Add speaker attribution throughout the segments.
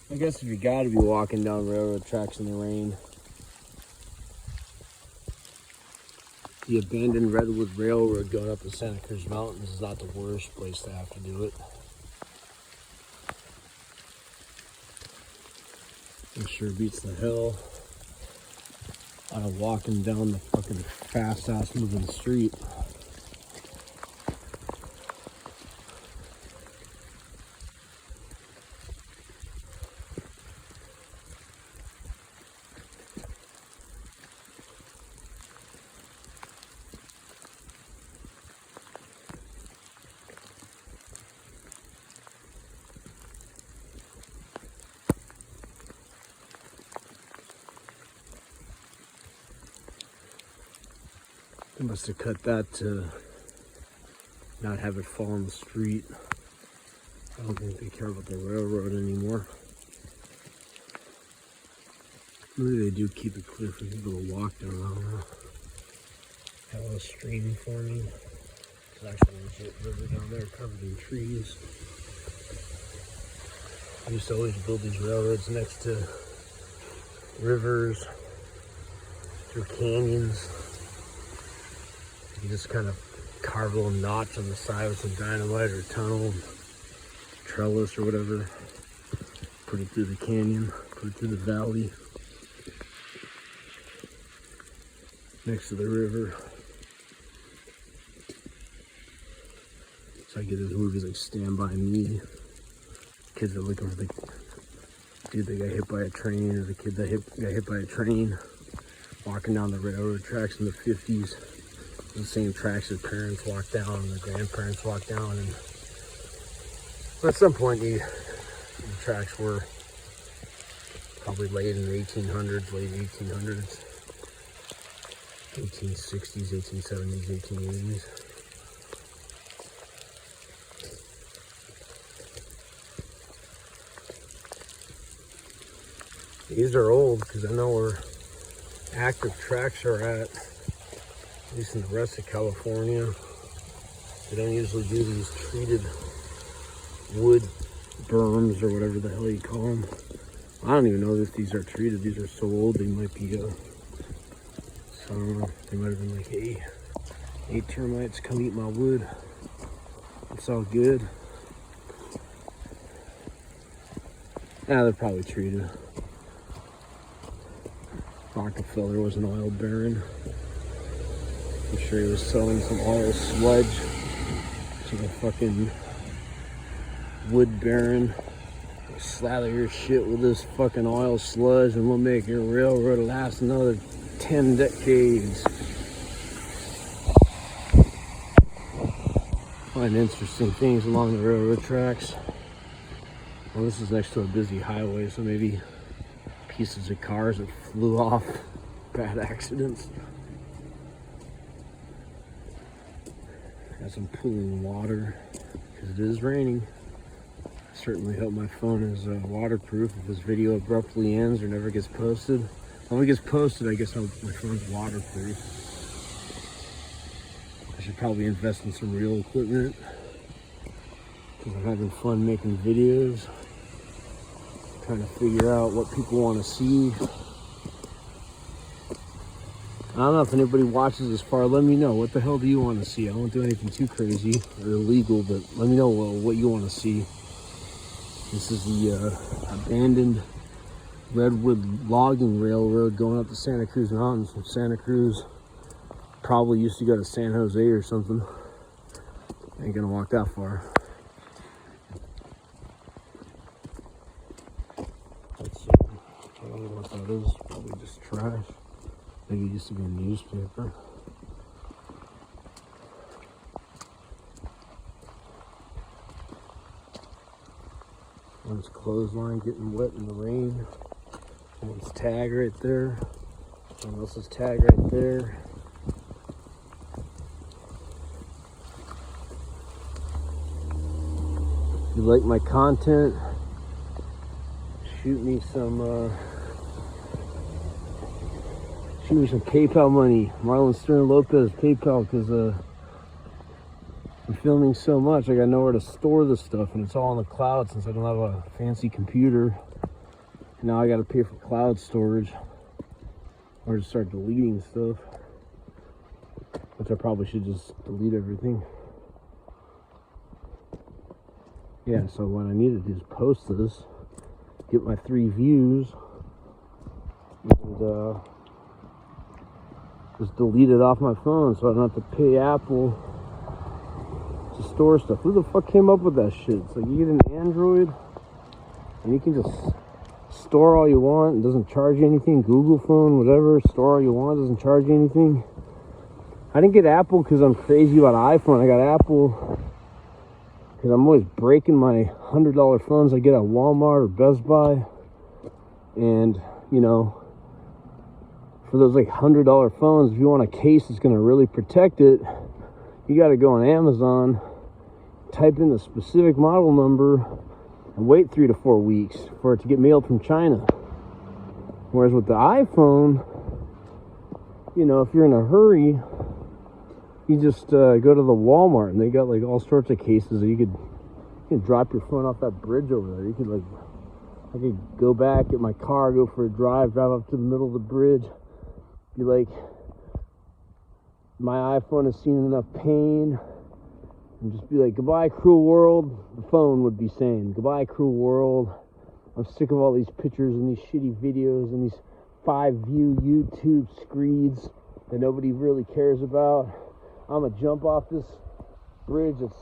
Speaker 1: I guess if you gotta be walking down railroad tracks in the rain, the abandoned Redwood Railroad going up the Santa Cruz Mountains is not the worst place to have to do it. It sure beats the hell out of walking down the fucking fast-ass moving street. They must have cut that to not have it fall in the street. I don't think they care about the railroad anymore. Maybe they do keep it clear for people to walk down. I don't know. Got a little stream forming. There's actually a legit river down there covered in trees. I used to always build these railroads next to rivers, through canyons. You just kind of carve a little notch on the side with some dynamite or tunnel, trellis or whatever. Put it through the canyon, put it through the valley, next to the river. So I get those movies like Stand By Me. Kids are looking for the dude that got hit by a train, or the kid that got hit by a train walking down the railroad tracks in the 50s. The same tracks their parents walked down and their grandparents walked down, and at some point the tracks were probably late in the 1800s, late 1800s, 1860s, 1870s, 1880s. These are old because I know where active tracks are at least in the rest of California. They don't usually do these treated wood berms or whatever the hell you call them. I don't even know if these are treated. These are so old they might be, so I don't know. They might have been like, hey, 8 termites come eat my wood. It's all good. Yeah, they're probably treated. Rockefeller was an oil baron. I'm sure he was selling some oil sludge to the fucking wood baron. Slather your shit with this fucking oil sludge and we'll make your railroad last another 10 decades. Find interesting things along the railroad tracks. Well, this is next to a busy highway, so maybe pieces of cars that flew off, bad accidents. Got some pooling water because it is raining. Certainly hope my phone is waterproof. If this video abruptly ends or never gets posted, when it gets posted, I guess my phone's waterproof. I should probably invest in some real equipment because I'm having fun making videos, trying to figure out what people want to see. I don't know if anybody watches this far. Let me know. What the hell do you want to see? I won't do anything too crazy or illegal, but let me know what you want to see. This is the abandoned Redwood Logging Railroad going up the Santa Cruz Mountains from Santa Cruz. Probably used to go to San Jose or something. Ain't gonna walk that far. Let's see. I don't know what that is. Probably just trash. Maybe it used to be a newspaper. One's clothesline getting wet in the rain. One's tag right there. Someone else's tag right there. If you like my content, shoot me some PayPal money. Marlon Stern Lopez PayPal, because I'm filming so much I got nowhere to store this stuff, and it's all on the cloud since I don't have a fancy computer. Now I gotta pay for cloud storage or just start deleting stuff, which I probably should just delete everything. Yeah, so what I need to do is post this, get my 3 views, and just delete it off my phone so I don't have to pay Apple to store stuff. Who the fuck came up with that shit? It's like you get an Android and you can just store all you want. It doesn't charge you anything. Google phone, whatever, store all you want, doesn't charge you anything. I didn't get Apple because I'm crazy about iPhone. I got Apple because I'm always breaking my $100 phones I get at Walmart or Best Buy. And, you know, for those like $100 phones, if you want a case that's going to really protect it, you got to go on Amazon, type in the specific model number, and wait 3 to 4 weeks for it to get mailed from China. Whereas with the iPhone, you know, if you're in a hurry, you just go to the Walmart and they got like all sorts of cases that you can drop your phone off that bridge over there. You could like, I could go back, get my car, go for a drive up to the middle of the bridge, be like, my iPhone has seen enough pain, and just be like, goodbye, cruel world. The phone would be saying, goodbye, cruel world. I'm sick of all these pictures and these shitty videos and these 5-view YouTube screeds that nobody really cares about. I'm gonna jump off this bridge that's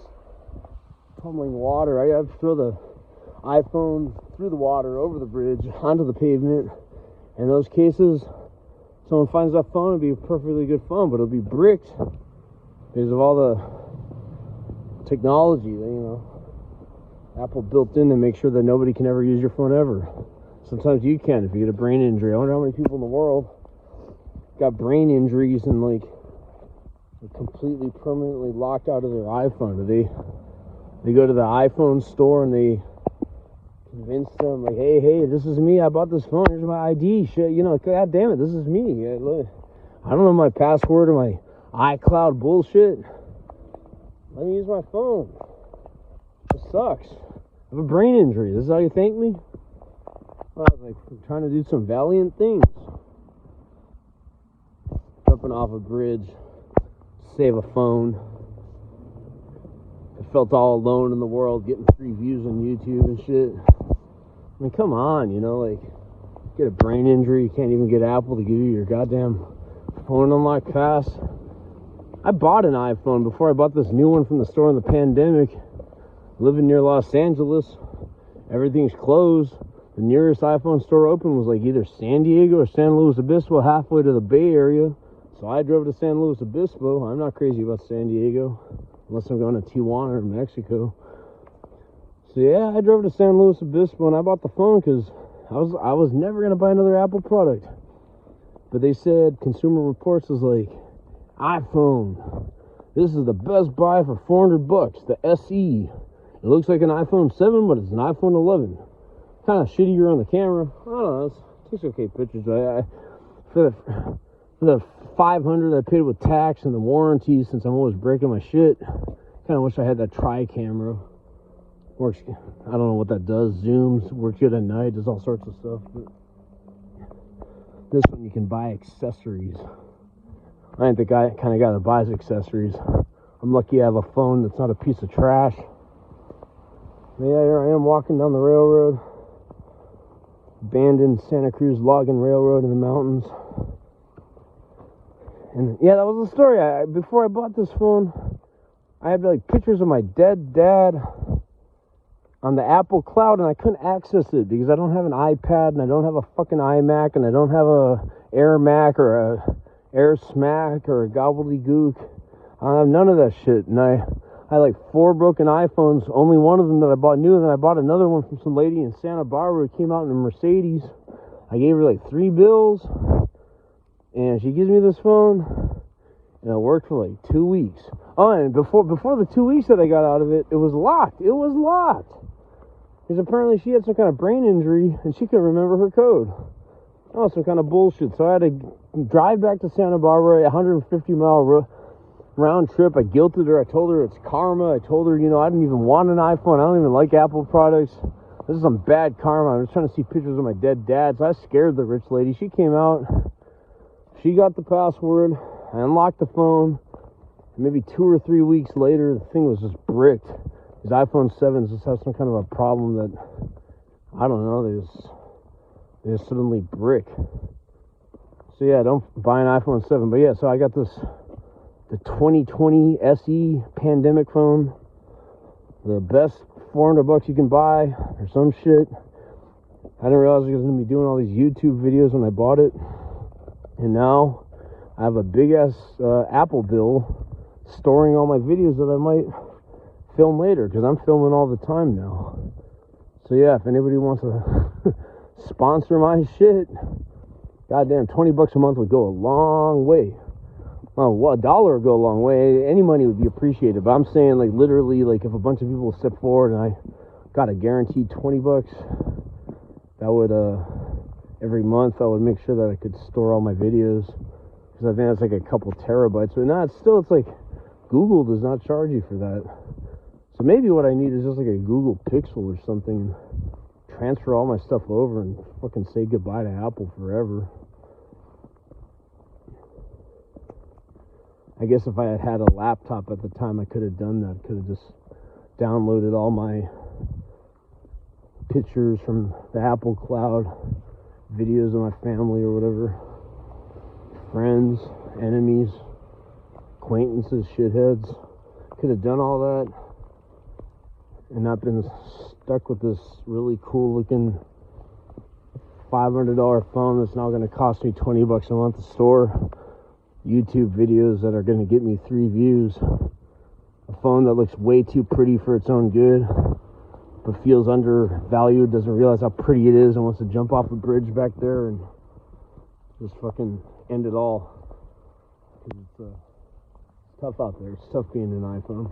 Speaker 1: tumbling water. I have to throw the iPhone through the water, over the bridge, onto the pavement. In those cases, someone finds that phone, it'll be a perfectly good phone, but it'll be bricked because of all the technology that, you know, Apple built in to make sure that nobody can ever use your phone ever. Sometimes you can if you get a brain injury. I wonder how many people in the world got brain injuries and like completely permanently locked out of their iPhone. They go to the iPhone store and they convince them like, hey, this is me. I bought this phone. Here's my ID. Shit, you know, god damn it, this is me. I don't know my password or my iCloud bullshit. Let me use my phone. It sucks. I have a brain injury. This is how you thank me? Well, I was like, I'm trying to do some valiant things. Jumping off a bridge, save a phone. I felt all alone in the world, getting 3 views on YouTube and shit. I mean, come on, you know, like, get a brain injury, you can't even get Apple to give you your goddamn phone unlock pass. I bought an iPhone before I bought this new one from the store in the pandemic. Living near Los Angeles, everything's closed. The nearest iPhone store open was like either San Diego or San Luis Obispo, halfway to the Bay Area. So I drove to San Luis Obispo. I'm not crazy about San Diego, unless I'm going to Tijuana or Mexico. So yeah, I drove to San Luis Obispo and I bought the phone because I was never going to buy another Apple product. But they said, Consumer Reports was like, iPhone, this is the best buy for $400, the SE. It looks like an iPhone 7, but it's an iPhone 11. Kind of shittier on the camera. I don't know, it takes okay pictures. For the $500 I paid with tax and the warranty, since I'm always breaking my shit, kind of wish I had that tri-camera. Works, I don't know what that does. Zooms, works good at night, does all sorts of stuff. But this one you can buy accessories. I ain't the kind of guy that buys accessories. I'm lucky I have a phone that's not a piece of trash. But yeah, here I am walking down the railroad. Abandoned Santa Cruz Logging Railroad in the mountains. And yeah, that was the story. Before I bought this phone, I had like pictures of my dead dad on the Apple Cloud, and I couldn't access it because I don't have an iPad, and I don't have a fucking iMac, and I don't have a Air Mac or a Air Smack or a gobbledygook. I have none of that shit, and I had like 4 broken iPhones, only one of them that I bought new, and then I bought another one from some lady in Santa Barbara who came out in a Mercedes. I gave her like 3 bills, and she gives me this phone, and it worked for like 2 weeks. Oh, and before the 2 weeks that I got out of it, it was locked. It was locked. Because apparently she had some kind of brain injury, and she couldn't remember her code. Oh, some kind of bullshit. So I had to drive back to Santa Barbara, 150-mile round trip. I guilted her. I told her it's karma. I told her, you know, I didn't even want an iPhone. I don't even like Apple products. This is some bad karma. I was trying to see pictures of my dead dad, so I scared the rich lady. She came out, she got the password, I unlocked the phone, and maybe 2 or 3 weeks later, the thing was just bricked. These iPhone 7s just have some kind of a problem that, I don't know, they just suddenly brick. So yeah, don't buy an iPhone 7. But yeah, so I got the 2020 SE pandemic phone. The best $400 you can buy or some shit. I didn't realize I was going to be doing all these YouTube videos when I bought it. And now I have a big ass Apple bill storing all my videos that I might film later, because I'm filming all the time now. So yeah, if anybody wants to sponsor my shit, goddamn, $20 a month would go a long way. Oh, well, $1 would go a long way. Any money would be appreciated. But I'm saying, like, literally, like, if a bunch of people step forward and I got a guaranteed $20, that would, every month, I would make sure that I could store all my videos. Because I think that's like a couple terabytes. But no, it's like, Google does not charge you for that. So maybe what I need is just like a Google Pixel or something. Transfer all my stuff over and fucking say goodbye to Apple forever. I guess if I had had a laptop at the time, I could have done that. Could have just downloaded all my pictures from the Apple Cloud, videos of my family or whatever, friends, enemies, acquaintances, shitheads. Could have done all that and not been stuck with this really cool looking $500 phone that's now going to cost me $20 a month to store YouTube videos that are going to get me 3 views. A phone that looks way too pretty for its own good, but feels undervalued, doesn't realize how pretty it is, and wants to jump off a bridge back there and just fucking end it all. It's tough out there. It's tough being an iPhone.